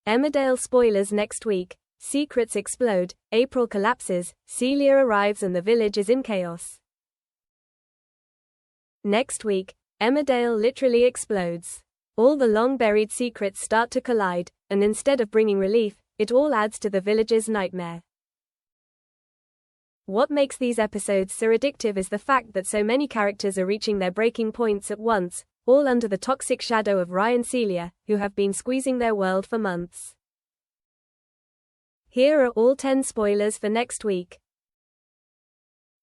Emmerdale spoilers next week. Secrets explode, April collapses, Celia arrives and the village is in chaos. Next week, Emmerdale literally explodes. All the long-buried secrets start to collide, and instead of bringing relief, it all adds to the village's nightmare. What makes these episodes so addictive is the fact that so many characters are reaching their breaking points at once, all under the toxic shadow of Ryan and Celia, who have been squeezing their world for months. Here are all 10 spoilers for next week.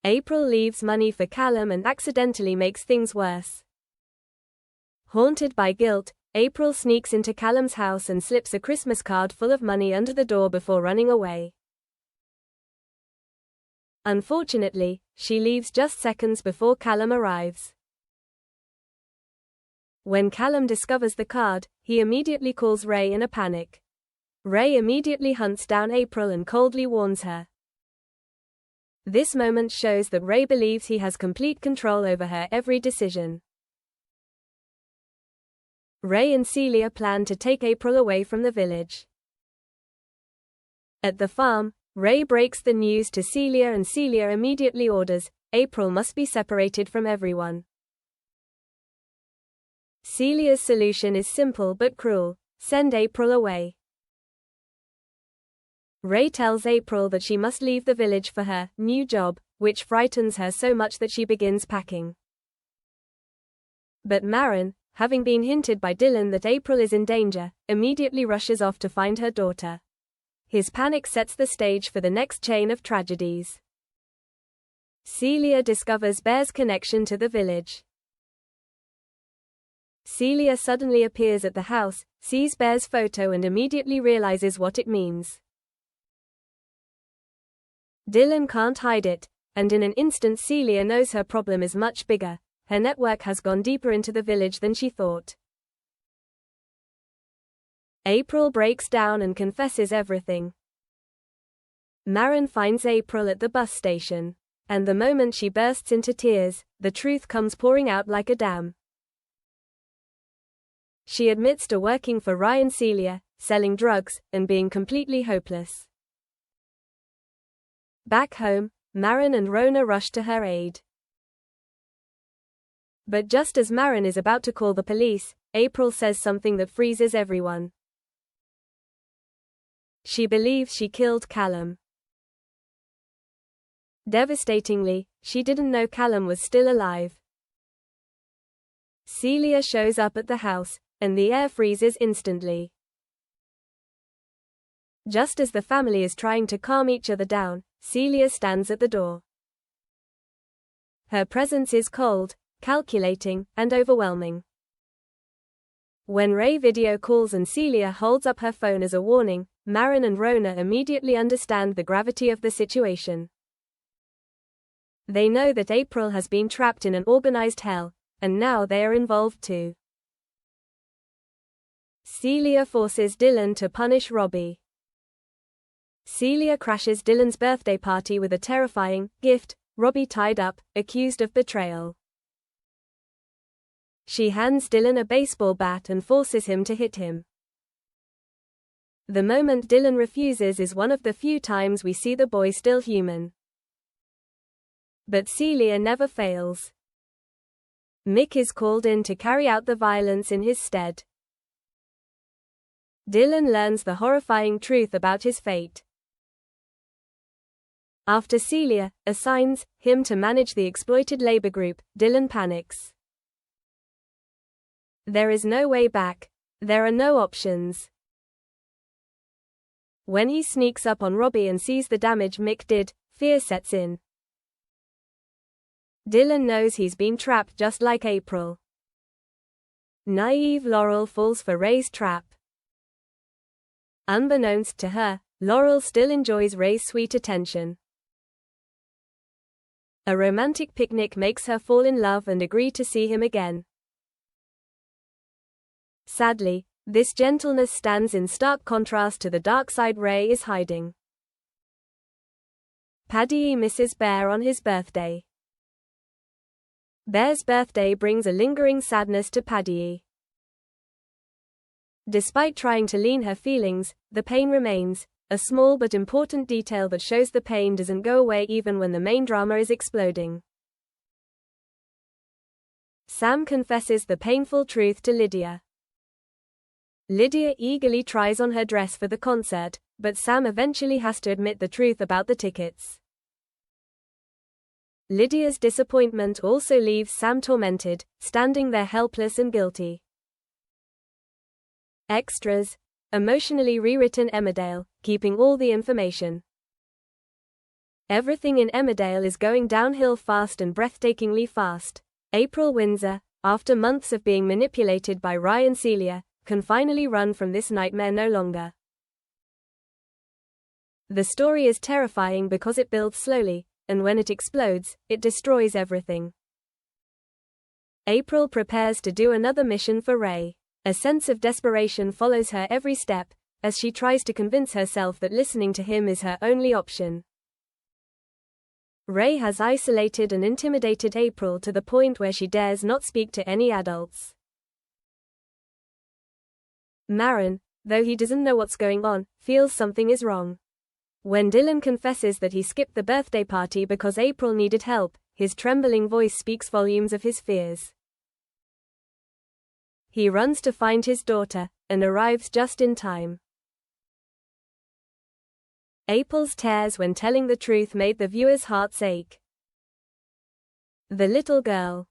April leaves money for Callum and accidentally makes things worse. Haunted by guilt, April sneaks into Callum's house and slips a Christmas card full of money under the door before running away. Unfortunately, she leaves just seconds before Callum arrives. When Callum discovers the card, he immediately calls Ray in a panic. Ray immediately hunts down April and coldly warns her. This moment shows that Ray believes he has complete control over her every decision. Ray and Celia plan to take April away from the village. At the farm, Ray breaks the news to Celia and Celia immediately orders, April must be separated from everyone. Celia's solution is simple but cruel: send April away. Ray tells April that she must leave the village for her new job, which frightens her so much that she begins packing. But Maren, having been hinted by Dylan that April is in danger, immediately rushes off to find her daughter. His panic sets the stage for the next chain of tragedies. Celia discovers Bear's connection to the village. Celia suddenly appears at the house, sees Bear's photo and immediately realizes what it means. Dylan can't hide it, and in an instant Celia knows her problem is much bigger. Her network has gone deeper into the village than she thought. April breaks down and confesses everything. Maren finds April at the bus station, and the moment she bursts into tears, the truth comes pouring out like a dam. She admits to working for Ryan and Celia, selling drugs, and being completely hopeless. Back home, Maren and Rona rush to her aid. But just as Maren is about to call the police, April says something that freezes everyone. She believes she killed Callum. Devastatingly, she didn't know Callum was still alive. Celia shows up at the house, and the air freezes instantly. Just as the family is trying to calm each other down, Celia stands at the door. Her presence is cold, calculating, and overwhelming. When Ray video calls and Celia holds up her phone as a warning, Maren and Rona immediately understand the gravity of the situation. They know that April has been trapped in an organized hell, and now they are involved too. Celia forces Dylan to punish Robbie. Celia crashes Dylan's birthday party with a terrifying gift, Robbie tied up, accused of betrayal. She hands Dylan a baseball bat and forces him to hit him. The moment Dylan refuses is one of the few times we see the boy still human. But Celia never fails. Mick is called in to carry out the violence in his stead. Dylan learns the horrifying truth about his fate. After Celia assigns him to manage the exploited labor group, Dylan panics. There is no way back. There are no options. When he sneaks up on Robbie and sees the damage Mick did, fear sets in. Dylan knows he's been trapped just like April. Naive Laurel falls for Ray's trap. Unbeknownst to her, Laurel still enjoys Ray's sweet attention. A romantic picnic makes her fall in love and agree to see him again. Sadly, this gentleness stands in stark contrast to the dark side Ray is hiding. Paddy misses Bear on his birthday. Bear's birthday brings a lingering sadness to Paddy. Despite trying to lean her feelings, the pain remains, a small but important detail that shows the pain doesn't go away even when the main drama is exploding. Sam confesses the painful truth to Lydia. Lydia eagerly tries on her dress for the concert, but Sam eventually has to admit the truth about the tickets. Lydia's disappointment also leaves Sam tormented, standing there helpless and guilty. Extras. Emotionally rewritten Emmerdale, keeping all the information. Everything in Emmerdale is going downhill fast and breathtakingly fast. April Windsor, after months of being manipulated by Ryan and Celia, can finally run from this nightmare no longer. The story is terrifying because it builds slowly, and when it explodes, it destroys everything. April prepares to do another mission for Ray. A sense of desperation follows her every step, as she tries to convince herself that listening to him is her only option. Ray has isolated and intimidated April to the point where she dares not speak to any adults. Marin, though he doesn't know what's going on, feels something is wrong. When Dylan confesses that he skipped the birthday party because April needed help, his trembling voice speaks volumes of his fears. He runs to find his daughter, and arrives just in time. April's tears when telling the truth made the viewer's hearts ache. The little girl.